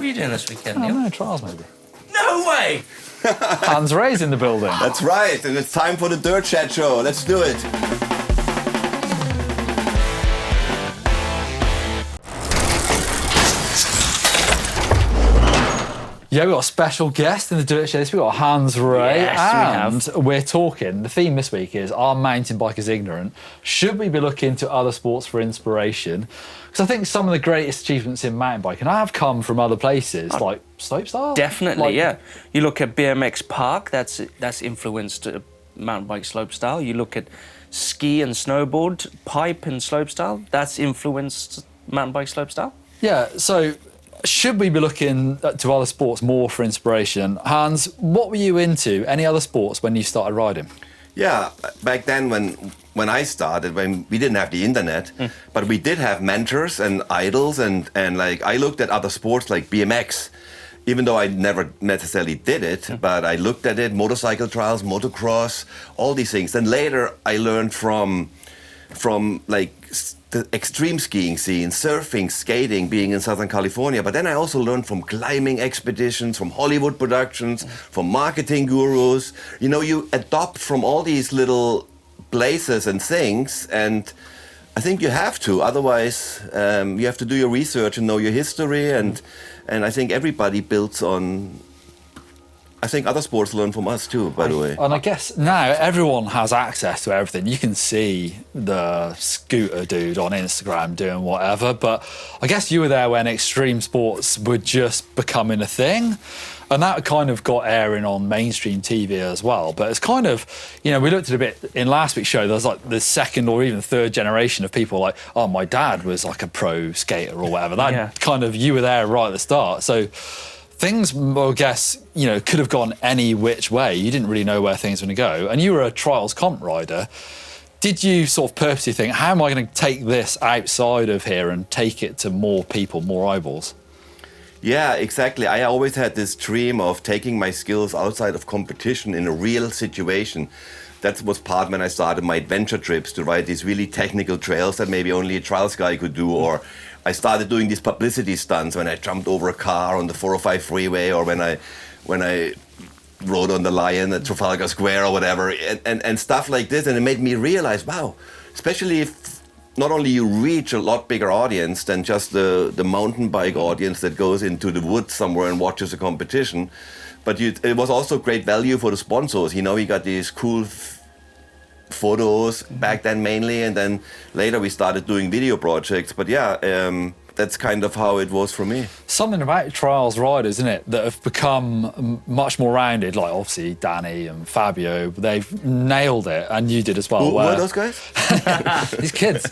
What are you doing this weekend, I Neil? don't know, trials maybe. No way! Hans Rey's in the building. That's right, and it's time for the Dirt Shed Show. Let's do it. Yeah, we've got a special guest in the Dirt Shed. We've got Hans Rey. Yes, and we're talking, the theme this week is, are mountain bikers ignorant? Should we be looking to other sports for inspiration? Because I think some of the greatest achievements in mountain biking have come from other places, like slopestyle. Definitely, yeah. You look at BMX Park, that's influenced mountain bike slopestyle. You look at ski and snowboard, pipe and slopestyle, that's influenced mountain bike slopestyle. Yeah, so should we be looking to other sports more for inspiration? Hans, what were you into? Any other sports when you started riding? Yeah, back then when I started, when we didn't have the internet, but we did have mentors and idols, and like I looked at other sports like BMX, even though I never necessarily did it, but I looked at it, motorcycle trials, motocross, all these things. Then later I learned from like the extreme skiing scene, surfing, skating, being in Southern California. But then I also learned from climbing expeditions, from Hollywood productions, from marketing gurus. You know, you adopt from all these little places and things, and I think you have to. Otherwise, you have to do your research and know your history, and I think everybody builds on. I think other sports learn from us too, by the way. And I guess now everyone has access to everything. You can see the scooter dude on Instagram doing whatever, but I guess you were there when extreme sports were just becoming a thing. And that kind of got airing on mainstream TV as well. But it's kind of, you know, we looked at a bit in last week's show, there's like the second or even third generation of people like, oh, my dad was like a pro skater or whatever. That kind of, you were there right at the start. So things, I guess, you know, could have gone any which way. You didn't really know where things were going to go. And you were a trials comp rider. Did you sort of purposely think, how am I going to take this outside of here and take it to more people, more eyeballs? Yeah, exactly. I always had this dream of taking my skills outside of competition in a real situation. That was part when I started my adventure trips to ride these really technical trails that maybe only a trials guy could do, or I started doing these publicity stunts when I jumped over a car on the 405 freeway, or when I rode on the Lion at Trafalgar Square or whatever, and stuff like this. And it made me realize, wow, especially if not only you reach a lot bigger audience than just the mountain bike audience that goes into the woods somewhere and watches a competition, but it was also great value for the sponsors. You know, we got these cool photos back then mainly, and then later we started doing video projects. But yeah, that's kind of how it was for me. Something about trials riders, isn't it, that have become much more rounded, like obviously Danny and Fabio, they've nailed it, and you did as well. Who are those guys? These kids.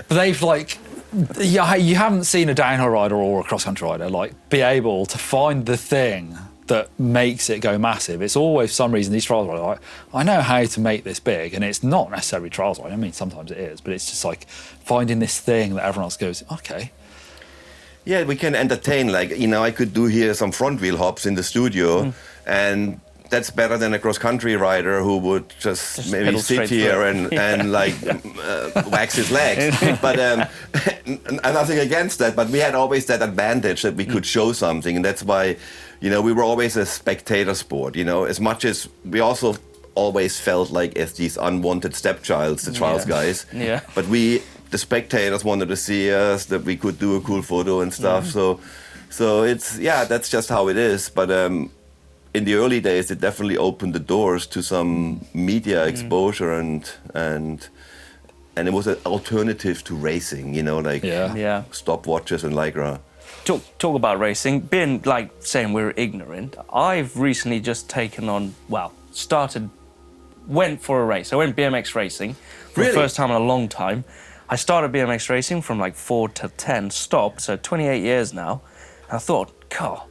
They've like, you haven't seen a downhill rider or a cross-country rider like be able to find the thing that makes it go massive. It's always for some reason these trials are like, I know how to make this big, and it's not necessarily trials. I mean, sometimes it is, but it's just like finding this thing that everyone else goes, okay. Yeah, we can entertain. Like, you know, I could do here some front wheel hops in the studio, and that's better than a cross-country rider who would just maybe sit here and like wax his legs. But nothing against that. But we had always that advantage that we could show something, and that's why, you know, we were always a spectator sport. You know, as much as we also always felt like as these unwanted stepchilds, the trials guys. Yeah. But the spectators wanted to see us, that we could do a cool photo and stuff. So it's, yeah, that's just how it is. But in the early days, it definitely opened the doors to some media exposure, and it was an alternative to racing, you know, like stopwatches and Lycra. Talk about racing. Being like saying we're ignorant, I've recently just taken on, went for a race. I went BMX racing for the first time in a long time. I started BMX racing from like 4 to 10, stopped, so 28 years now. And I thought, God,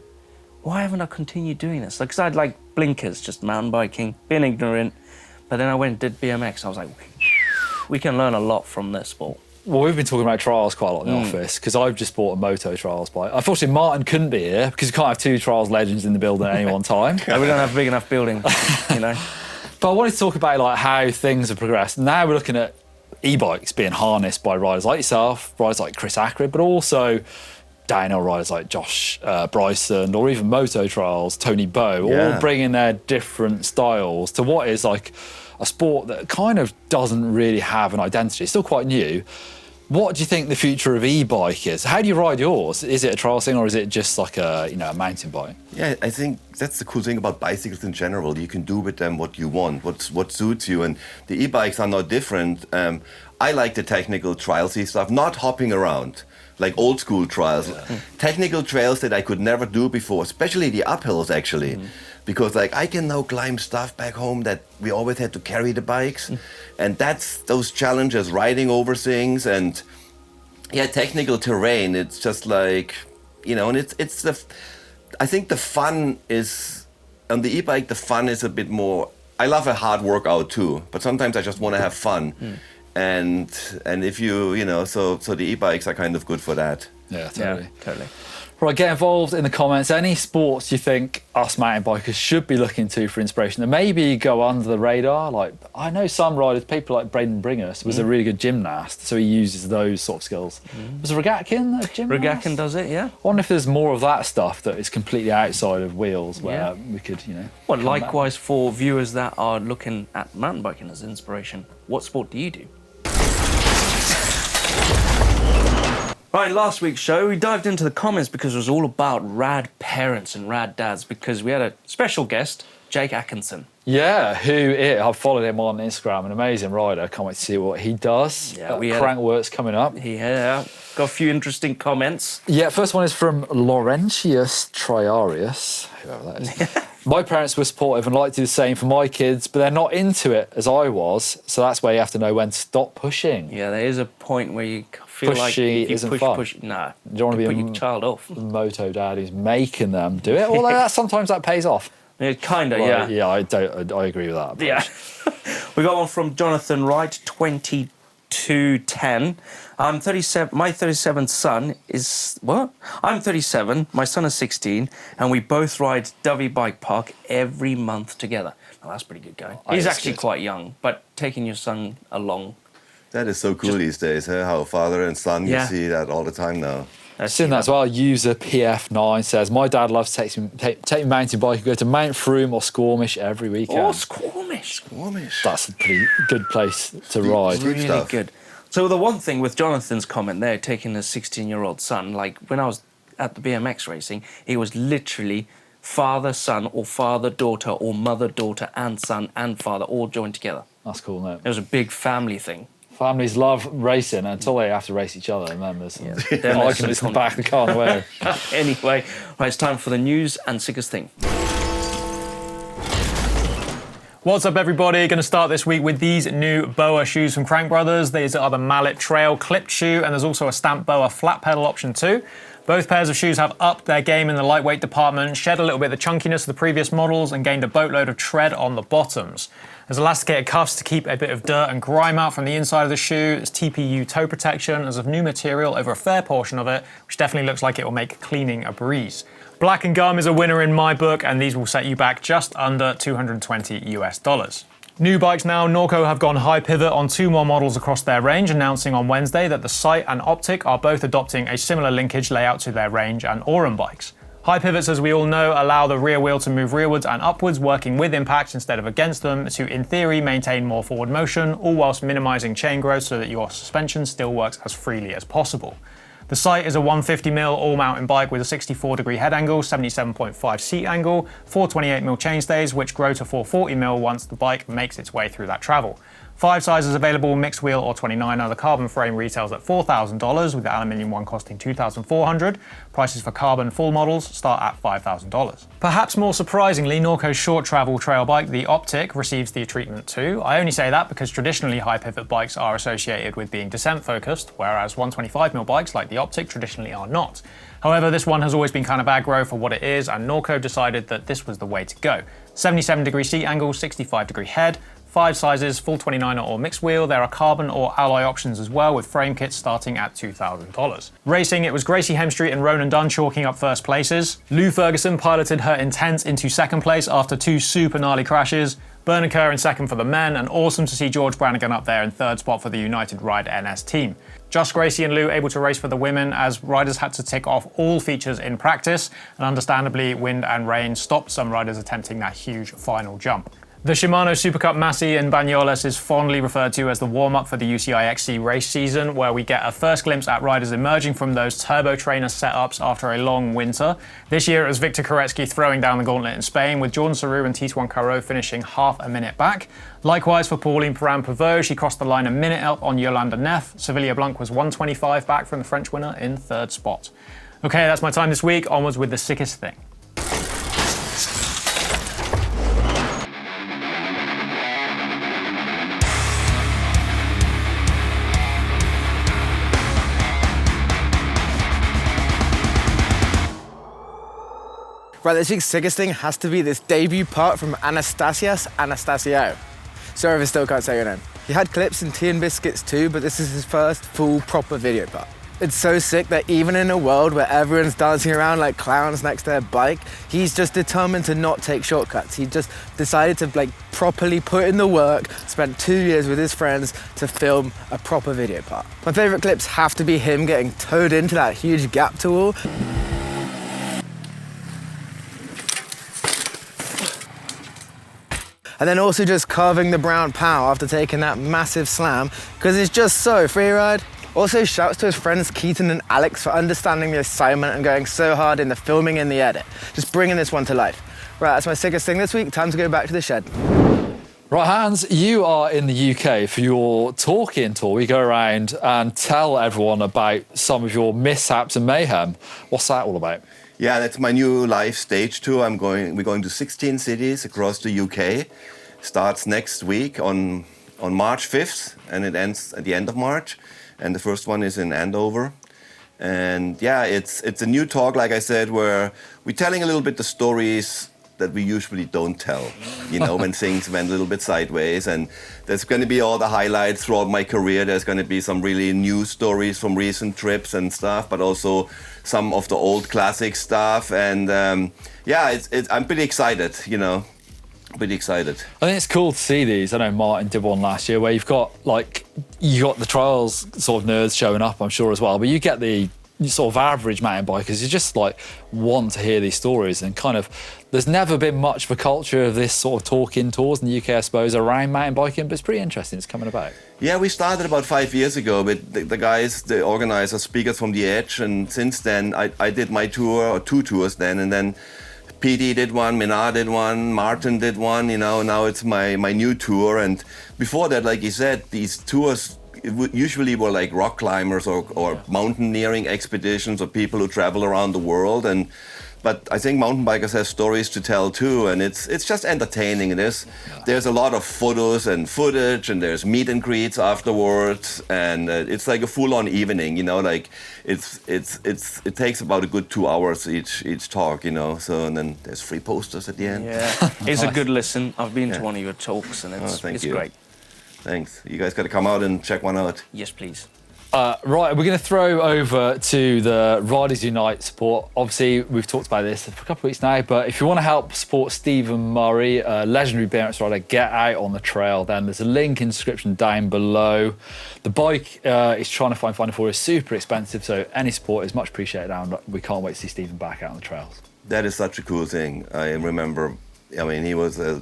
why haven't I continued doing this? Because I had like blinkers, just mountain biking, being ignorant. But then I went and did BMX. I was like, we can learn a lot from this sport. Well, we've been talking about trials quite a lot in the office, because I've just bought a moto trials bike. Unfortunately, Martin couldn't be here because you can't have two trials legends in the building at any one time. We don't have a big enough building, you know. But I wanted to talk about like how things have progressed. Now we're looking at e-bikes being harnessed by riders like yourself, riders like Chris Ackred, but also downhill riders like Josh Bryson, or even Moto Trials, Tony Bow, all bringing their different styles to what is like a sport that kind of doesn't really have an identity. It's still quite new. What do you think the future of e-bike is? How do you ride yours? Is it a trial thing, or is it just like a a mountain bike? Yeah, I think that's the cool thing about bicycles in general. You can do with them what you want, what suits you, and the e-bikes are no different. I like the technical trialsy stuff, not hopping around like old school trials. Technical trails that I could never do before, especially the uphills actually. Because like I can now climb stuff back home that we always had to carry the bikes, and that's those challenges, riding over things, and technical terrain. It's just like, and it's the. I think the fun is on the e-bike. The fun is a bit more. I love a hard workout too, but sometimes I just want to have fun, and if so the e-bikes are kind of good for that. Yeah, totally. Yeah, totally. Right, get involved in the comments. Any sports you think us mountain bikers should be looking to for inspiration that maybe go under the radar? Like, I know some riders, people like Brendon was a really good gymnast, so he uses those sort of skills. Was Rogatkin a gymnast? Rogatkin does it, yeah. I wonder if there's more of that stuff that is completely outside of wheels where we could, Well, likewise for viewers that are looking at mountain biking as inspiration, what sport do you do? Right, last week's show, we dived into the comments because it was all about rad parents and rad dads, because we had a special guest, Jake Atkinson. Yeah, I've followed him on Instagram, an amazing rider. Can't wait to see what he does. Yeah, Crankworks coming up. Yeah, got a few interesting comments. Yeah, first one is from Laurentius Triarius, whoever that is. My parents were supportive and like to do the same for my kids, but they're not into it as I was, so that's where you have to know when to stop pushing. Yeah, there is a point where you feel like if you isn't fun. Nah, you don't want to be put your child off. Moto dad who's making them do it, although sometimes that pays off. It kind of, yeah. Yeah, I agree with that. Yeah. We got one from Jonathan Wright, 2210. I'm 37. My 37th son is what? I'm 37. My son is 16, and we both ride Dovey Bike Park every month together. Now, that's pretty good going. He's actually quite young, but taking your son along. That is so cool these days, huh? How father and son, you see that all the time now. I've seen that as well. User PF9 says, my dad loves taking mountain bike and go to Mount Froome or Squamish every weekend. Oh, Squamish. That's a pretty good place to ride. Really good. So the one thing with Jonathan's comment there, taking a 16-year-old son, like when I was at the BMX racing, it was literally father, son, or father, daughter, or mother, daughter, and son, and father, all joined together. That's cool, isn't it? It was a big family thing. Families love racing until they have to race each other, and then there's some arguments in the back of the car on the way. Anyway, right, it's time for the news and Sickest Thing. What's up, everybody? Going to start this week with these new BOA shoes from Crank Brothers. These are the Mallet Trail clipped shoe, and there's also a stamped BOA flat pedal option too. Both pairs of shoes have upped their game in the lightweight department, shed a little bit of the chunkiness of the previous models, and gained a boatload of tread on the bottoms. There's elasticated cuffs to keep a bit of dirt and grime out from the inside of the shoe. There's TPU toe protection. There's a new material over a fair portion of it, which definitely looks like it will make cleaning a breeze. Black and gum is a winner in my book, and these will set you back just under $220 US. New bikes now, Norco have gone high pivot on 2 more models across their range, announcing on Wednesday that the Sight and Optic are both adopting a similar linkage layout to their range and Aurum bikes. High pivots, as we all know, allow the rear wheel to move rearwards and upwards, working with impacts instead of against them, to, in theory, maintain more forward motion, all whilst minimizing chain growth so that your suspension still works as freely as possible. The Sight is a 150mm all-mountain bike with a 64-degree head angle, 77.5 seat angle, 428mm chainstays, which grow to 440mm once the bike makes its way through that travel. 5 sizes available, mixed wheel or 29er. The carbon frame retails at $4,000, with the aluminium one costing $2,400. Prices for carbon full models start at $5,000. Perhaps more surprisingly, Norco's short travel trail bike, the Optic, receives the treatment too. I only say that because traditionally high pivot bikes are associated with being descent focused, whereas 125mm bikes like the Optic traditionally are not. However, this one has always been kind of aggro for what it is, and Norco decided that this was the way to go. 77-degree seat angle, 65-degree head, 5 sizes, full 29er or mixed wheel. There are carbon or alloy options as well, with frame kits starting at $2,000. Racing, it was Gracie Hemstreet and Ronan Dunn chalking up first places. Lou Ferguson piloted her Intent into second place after 2 super gnarly crashes. Bernard Kerr in second for the men, and awesome to see George Brannigan up there in third spot for the United Ride NS team. Josh Gracie and Lou able to race for the women as riders had to tick off all features in practice, and understandably wind and rain stopped some riders attempting that huge final jump. The Shimano Super Cup Massey in Banyoles is fondly referred to as the warm-up for the UCI XC race season, where we get a first glimpse at riders emerging from those turbo trainer setups after a long winter. This year it was Victor Koretsky throwing down the gauntlet in Spain, with Jordan Sarrou and Titouan Caro finishing half a minute back. Likewise for Pauline Perrin-Pavot, she crossed the line a minute up on Yolanda Neff. Sevilla Blanc was 1:25 back from the French winner in third spot. Okay, that's my time this week. Onwards with the sickest thing. Right, this week's sickest thing has to be this debut part from Anastasiou. Sorry if I still can't say your name. He had clips in Tea and Biscuits too, but this is his first full proper video part. It's so sick that even in a world where everyone's dancing around like clowns next to their bike, he's just determined to not take shortcuts. He just decided to properly put in the work, spent 2 years with his friends to film a proper video part. My favorite clips have to be him getting towed into that huge gap to wall. And then also just carving the brown pow after taking that massive slam, because it's just so free ride. Also shouts to his friends Keaton and Alex for understanding the assignment and going so hard in the filming and the edit. Just bringing this one to life. Right, that's my sickest thing this week. Time to go back to the shed. Right, Hans, you are in the UK for your talking tour. You go around and tell everyone about some of your mishaps and mayhem. What's that all about? Yeah, that's my new live stage tour. We're going to 16 cities across the UK. Starts next week on March 5th, and it ends at the end of March. And the first one is in Andover. And yeah, it's a new talk, like I said, where we're telling a little bit the stories that we usually don't tell, when things went a little bit sideways. And there's going to be all the highlights throughout my career. There's going to be some really new stories from recent trips and stuff, but also some of the old classic stuff. And I'm pretty excited, Pretty excited. I think it's cool to see these. I know Martin did one last year where you've got the trials sort of nerds showing up, I'm sure, as well, but you get the sort of average mountain bikers who just want to hear these stories, and kind of there's never been much of a culture of this sort of talking tours in the UK, I suppose, around mountain biking, but it's pretty interesting. It's coming about. Yeah, we started about 5 years ago with the guys, the organizers, speakers from the Edge, and since then I did my tour, or 2 tours then, and then PD did one, Menard did one, Martin did one, now it's my new tour. And before that, like you said, these tours usually were like rock climbers or mountaineering expeditions or people who travel around the world. But I think mountain bikers have stories to tell too, and it's just entertaining. There's a lot of photos and footage, and there's meet and greets afterwards, and it's like a full-on evening. It takes about a good 2 hours each talk. So, and then there's free posters at the end. Yeah, it's a good listen. I've been to one of your talks, and it's great. Thanks. You guys got to come out and check one out. Yes, please. Right, we're going to throw over to the Riders Unite support. Obviously, we've talked about this for a couple of weeks now, but if you want to help support Stephen Murray, a legendary BMX rider, get out on the trail, then there's a link in the description down below. The bike is trying to find funding for is super expensive, so any support is much appreciated, and we can't wait to see Stephen back out on the trails. That is such a cool thing. I remember, he was a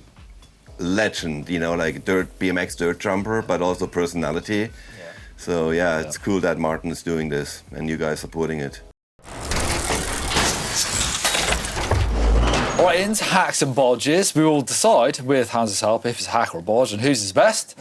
legend, BMX dirt jumper, but also personality. So yeah, it's cool that Martin is doing this and you guys supporting it. All right, into hacks and bodges. We will decide with Hans' help if it's a hack or a bodge and whose is best.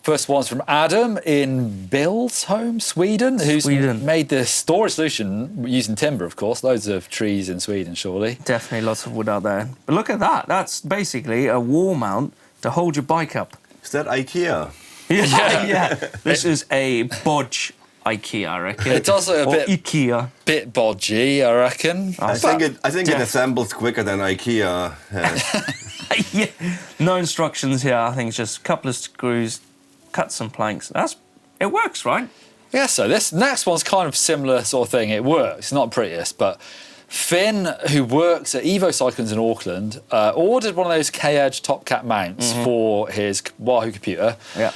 First one's from Adam in Billsholm, Sweden, who's made this storage solution using timber, of course. Loads of trees in Sweden, surely. Definitely lots of wood out there. But look at that. That's basically a wall mount to hold your bike up. Is that IKEA? Yeah. This is a bodge IKEA, I reckon. It's also a bit IKEA. Bit bodgy, I reckon. I think it assembles quicker than IKEA has. Yeah. No instructions here. I think it's just a couple of screws, cut some planks. It works, right? Yeah, so this next one's kind of similar sort of thing. It works. It's not prettiest, but Finn, who works at Evo Cyclins in Auckland, ordered one of those K-Edge top cap mounts for his Wahoo computer. Yeah.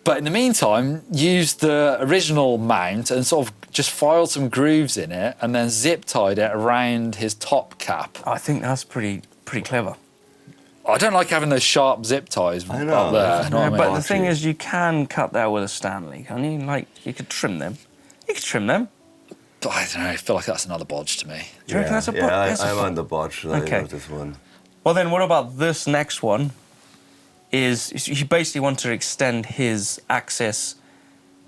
But in the meantime, used the original mount and sort of just filed some grooves in it and then zip tied it around his top cap. I think that's pretty clever. I don't like having those sharp zip ties I know. up there. Yeah, know what I mean? But the thing is, you can cut that with a Stanley, can't you? Like, you could trim them. You could trim them. I don't know, I feel like that's another bodge to me. Do you reckon that's a I'm on the Bodge side Okay. of this one. Well, then what about this next one? Is he basically wanted to extend his access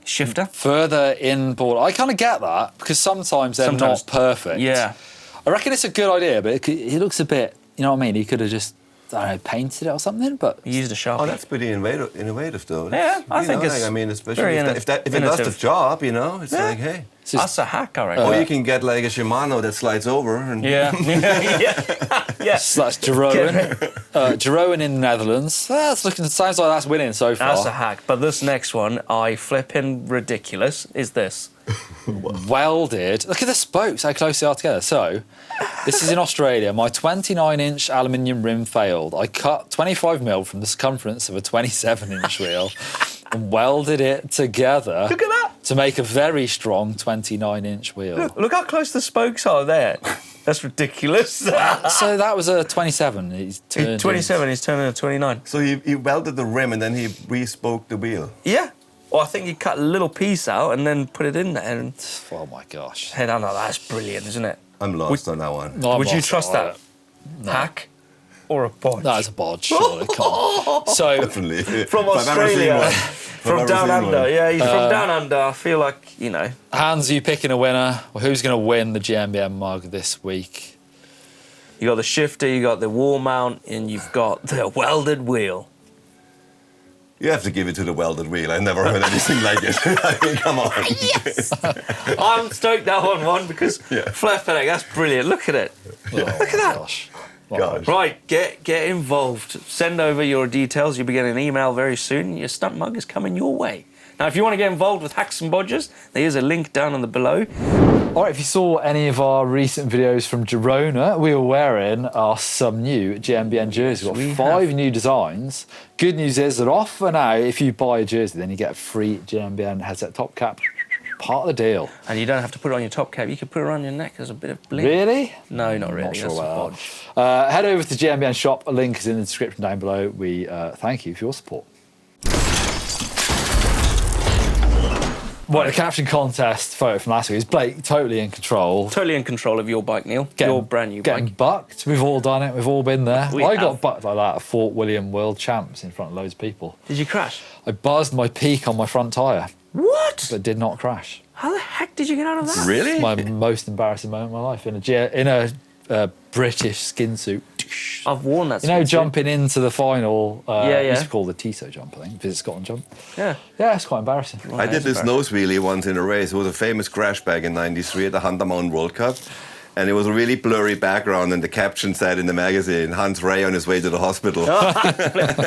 shifter? Further inboard, I kind of get that because sometimes they're Sometimes- not perfect. Yeah. I reckon it's a good idea, but it looks a bit, you know what I mean? He could have just, I don't know, painted it or something, but... He used a Sharpie. Oh, that's pretty innovative though. Yeah, I You think know, it's like, I mean, especially very if it does the innovative. job, you know, it's like, hey. That's a hack, I reckon. Or you can get like a Shimano that slides over. And Yeah. yeah. So that's Jeroen. Jeroen in the Netherlands. Sounds like that's winning so far. That's a hack. But this next one, I flipping ridiculous, is this. Welded. Look at the spokes, how close they are together. So, this is in Australia. My 29-inch aluminium rim failed. I cut 25mm from the circumference of a 27-inch wheel and welded it together. Look at that. To make a very strong 29-inch wheel. Look how close the spokes are there. That's ridiculous. So that was a 27. He's turned 27, he's turning a 29. So he welded the rim and then he re-spoked the wheel. Yeah. Well, I think he cut a little piece out and then put it in there. And Oh my gosh. hey, no, that's brilliant, isn't it? I'm lost on that one. No, I'm Would you lost trust on that? it. Hack or a bodge? That is a bodge, surely. Come on. So, Definitely. From If I've ever seen Australia. one. From I've ever down seen under. one. Yeah, he's from down under. I feel like, you know. Hans, are you picking a winner? Well, who's going to win the GMBN mug this week? You got the shifter, you got the wall mount, and you've got the welded wheel. You have to give it to the welded wheel. I've never heard anything like it. I mean, come on. Yes! I'm stoked that one won because flipping it, that's brilliant. Look at it. Look at that. Gosh. Gosh. Right, get involved. Send over your details. You'll be getting an email very soon. Your stunt mug is coming your way. Now, if you want to get involved with Hacks and Bodges, there's a link down on the below. All right, if you saw any of our recent videos from Girona, we were wearing some new GMBN jerseys. We've got 5 new designs. Good news is that off for now, if you buy a jersey, then you get a free GMBN headset top cap. Part of the deal. And you don't have to put it on your top cap. You can put it around your neck as a bit of bling. Really? No, not really. Not sure That's a about bodge. that. Head over to GMBN shop. A link is in the description down below. We thank you for your support. Well, the caption contest photo from last week is Blake totally in control. Totally in control of your bike, Neil. Your brand new Getting bike. bucked. We've all done it. We've all been there. We I have. got bucked like that at Fort William World Champs in front of loads of people. Did you crash? I buzzed my peak on my front tyre, What? but did not crash. How the heck did you get out of that? Really? My most embarrassing moment of my life in a British skin suit. I've worn that. You know, skin suit. jumping into the final. Yeah. It used to be called the TISO jump, I think. Visit Scotland jump. Yeah. Yeah, it's quite embarrassing. I did this nose wheelie once in a race. It was a famous crash back in '93 at the Hunter Mountain World Cup. And it was a really blurry background, and the caption said in the magazine, Hans Rey on his way to the hospital.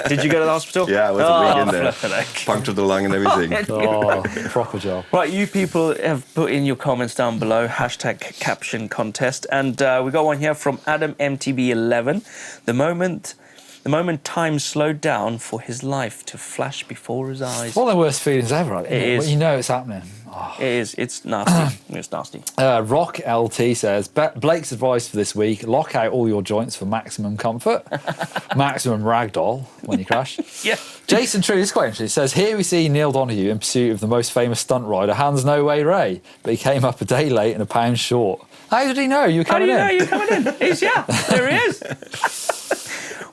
Did you go to the hospital? Yeah, I was a week in there. flippin' heck. Punctured the lung and everything. Oh, proper job. Right, you people have put in your comments down below, hashtag Caption Contest, and we got one here from Adam MTB11. The moment time slowed down for his life to flash before his eyes. One of the worst feelings ever. It is. When you know it's happening. It is. It's nasty. It's nasty. Rock LT says, Blake's advice for this week, lock out all your joints for maximum comfort, maximum ragdoll when you crash. Yeah. Jason True, this is quite interesting. He says, here we see Neil Donoghue in pursuit of the most famous stunt rider, Hans No Way Ray, but he came up a day late and a pound short. How did he know you were How do coming you in? know you're coming in? He's, yeah, there he is.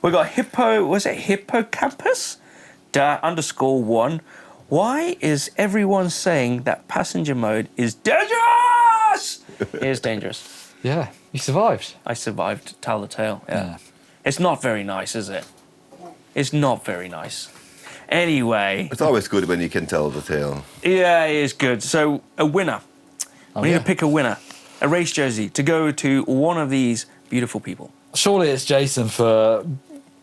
We got hippocampus _1. Why is everyone saying that passenger mode is dangerous? It is dangerous. Yeah, you survived. I survived to tell the tale. Yeah. Yeah. It's not very nice, is it? It's not very nice. Anyway, It's always good when you can tell the tale. yeah, it is good. So, a winner. We need yeah. to pick a winner. A race jersey to go to one of these beautiful people. Surely it's Jason for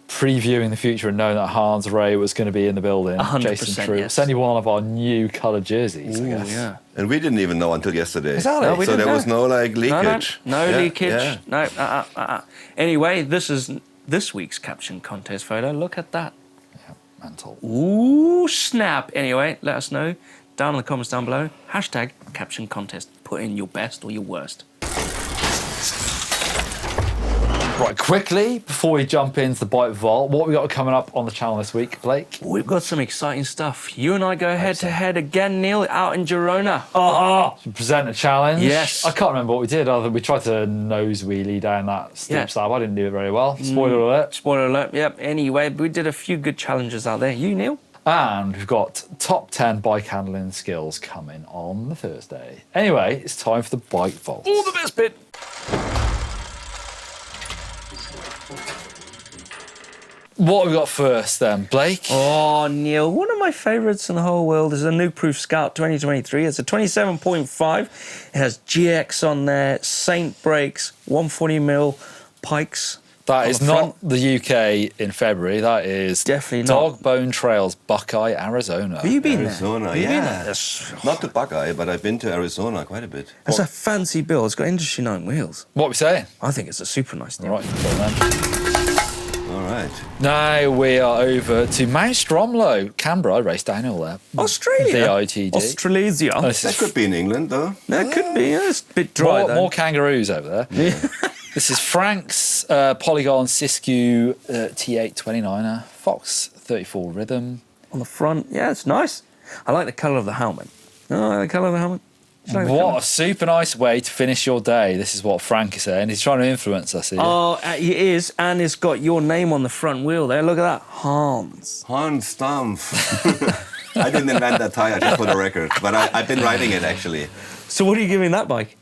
previewing the future and knowing that Hans Rey was going to be in the building. 100%, Jason True. yes. Send you one of our new coloured jerseys, I Ooh, guess. yeah. And we didn't even know until yesterday. Exactly. No, we So didn't there was know. no like leakage. No Yeah, leakage. yeah. No. Anyway, this is this week's Caption Contest photo. Look at that. Mental. Ooh, snap. Anyway, let us know down in the comments down below. Hashtag Caption Contest. Put in your best or your worst. Right, quickly, before we jump into the Bike Vault, what we got coming up on the channel this week, Blake? We've got some exciting stuff. You and I go head-to-head again, Neil, out in Girona. Present a challenge. Yes. I can't remember what we did, other than we tried to nose wheelie down that steep Yeah. slab. I didn't do it very well. Spoiler alert. Spoiler alert, yep. Anyway, we did a few good challenges out there. You, Neil? And we've got top 10 bike handling skills coming on the Thursday. Anyway, it's time for the Bike Vault. All the best bit. What have we got first then, Blake? Oh, Neil, one of my favourites in the whole world is a New Proof Scout 2023. It's a 27.5. It has GX on there, Saint brakes, 140mm pikes. That on is the not front. the UK in February. That is Definitely not. Dogbone Trails, Buckeye, Arizona. Have you been Arizona, there? Have you been yeah. there? That's, Not to Buckeye, but I've been to Arizona quite a bit. that's a fancy build. It's got industry 9 wheels. What are we saying? I think it's a super nice deal. Right, go on then. All right. Now we are over to Mount Stromlo, Canberra. I raced downhill there. Australia. VITD. Australasia. This That is could be in England, though. That could be. Yeah, it's a bit dry, though. more kangaroos over there. This is Frank's Polygon Siskiyou T8 29er, Fox 34 Rhythm. On the front, yeah, it's nice. I like the colour of the helmet. Oh, I like the colour of the helmet. Do you like the What colour? a super nice way to finish your day. This is what Frank is saying. He's trying to influence us here. Oh, it is, and it's got your name on the front wheel there. Look at that, Hans. Hans Stumpf. I didn't invent that tire, just for the record. But I've been riding it, actually. So what are you giving that bike?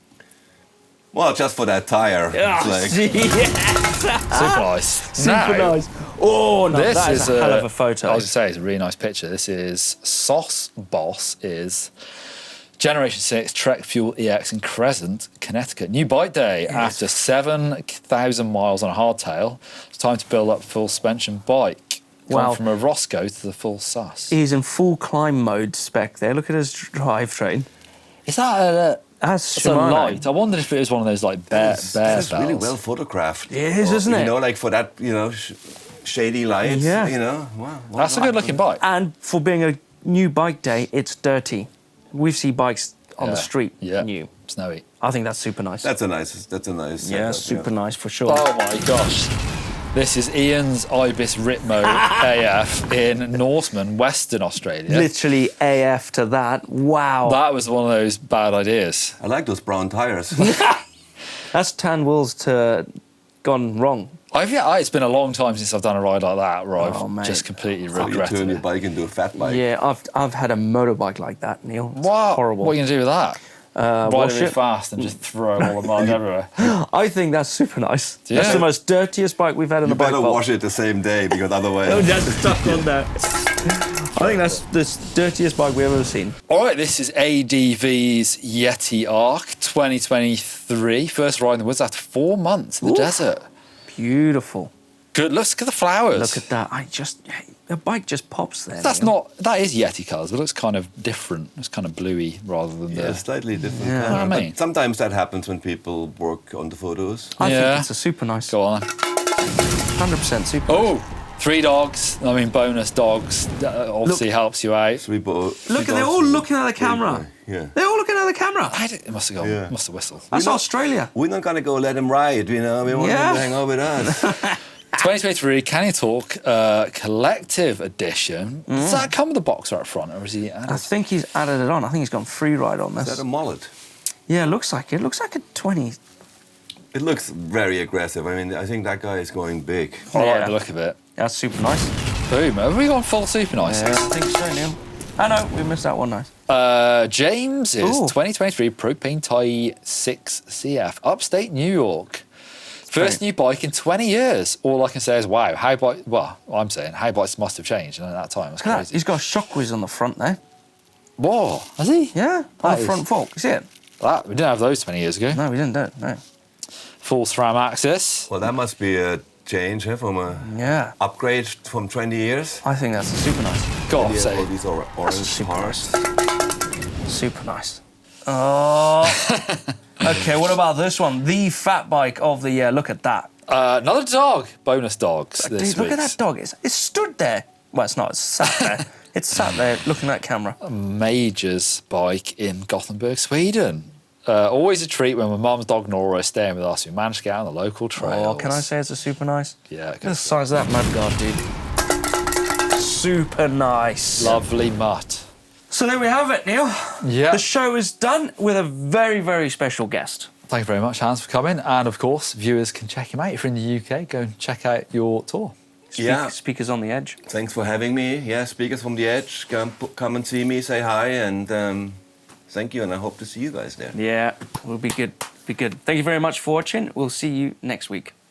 Well, just for that tire. Ah, It's like, yes, Super nice. super Now, nice. Oh, no, This that is a hell of a photo. I was going to say, it's a really nice picture. This is Sauce Boss is Generation 6 Trek Fuel EX in Crescent, Connecticut. New bike day. After 7,000 miles on a hardtail, it's time to build up full suspension bike. Gone Wow. from a Roscoe to the full sus. He's in full climb mode spec there. Look at his drivetrain. Is that That's that's a Shimano. light? I wondered if it was one of those like bear that is really bells. well photographed. It is, isn't it? You know, like for that, shady light. Yeah. You know, wow. That's a good looking bike. And for being a new bike day, it's dirty. We see bikes on the street new. Snowy. I think that's super nice. That's a nice. yeah, setup, super nice for sure. Oh my gosh. This is Ian's Ibis Ritmo AF in Norseman, Western Australia. Literally AF to that. Wow. That was one of those bad ideas. I like those brown tires. That's tan wheels to gone wrong. It's been a long time since I've done a ride like that where Oh, I've mate. just completely You turn regretted your it. bike into a fat bike. Yeah, I've had a motorbike like that, Neil. It's What? horrible. What are you going to do with that? Ride wash it really it. fast and just throw all the mud everywhere. I think that's super nice. Yeah. That's the most dirtiest bike we've had in You the bike better vault. wash it the same day because otherwise. Oh, that's stuck on there. I think that's the dirtiest bike we've ever seen. All right, this is ADV's Yeti Arc 2023. First ride in the woods after 4 months in the Oof. desert. Beautiful. Good. Look at the flowers. Look at that. The bike just pops there. That Neil. is Yeti colours, but it looks kind of different. It's kind of bluey rather than Yeah, the... slightly different. Yeah. color, I but mean. sometimes that happens when people work on the photos. I Yeah. think it's a super nice. Go on. 100% super. Oh, 3 dogs. I mean, bonus dogs. That obviously helps you out. So we both. Look, they're all looking at the camera. Yeah. They're all looking at the camera. It must have gone. Yeah. Must have whistled. That's Australia. We're not gonna go let him ride, We want Yeah. him to hang out with us. 2023 Can You Talk Collective Edition. Does that come with a boxer up front, or is he? I think he's added it on. I think he's gone free ride on Is this. that a mullet? Yeah, it looks like it. It looks like a 20. It looks very aggressive. I mean, I think that guy is going big. I like Yeah. the look of it. That's super nice. Boom. Have we gone full super nice? Yeah, I think so, Neil. I know, we missed that one nice. James is Ooh. 2023 Propane Tie 6 CF, upstate New York. First new bike in 20 years. All I can say is, wow, I'm saying how bikes must have changed in that time. That's Look at that. crazy. He's got a shock whiz on the front there. Whoa, has he? Yeah, on That the is- front fork. You see it? We didn't have those 20 years ago. No, we didn't do it. No. Full SRAM axis. Well, that must be a change from a Yeah. upgrade from 20 years. I think that's super nice. Got to Yeah, say, all these orange super parts. Super nice. Oh. Okay, what about this one? The fat bike of the year. Look at that. another dog. Bonus dogs Dude, this look week. at that dog. It's stood there. Well, it's not. It's sat there. It's sat there looking at camera. Major's bike in Gothenburg, Sweden. Always a treat when my mum's dog Nora is staying with us. We managed to get out on the local trails. Oh, can I say it's a super nice? Yeah, Look at the size of that mud guard, dude. Super nice. lovely mutt. So there we have it, Neil. Yeah. The show is done with a very, very special guest. Thank you very much, Hans, for coming. And of course, viewers can check him out. If you're in the UK, go and check out your tour. Yeah. Speakers on the Edge. Thanks for having me. Yeah, Speakers from the Edge. Come and see me, say hi, and thank you. And I hope to see you guys there. Yeah, we'll be good. Be good. Thank you very much for watching. We'll see you next week.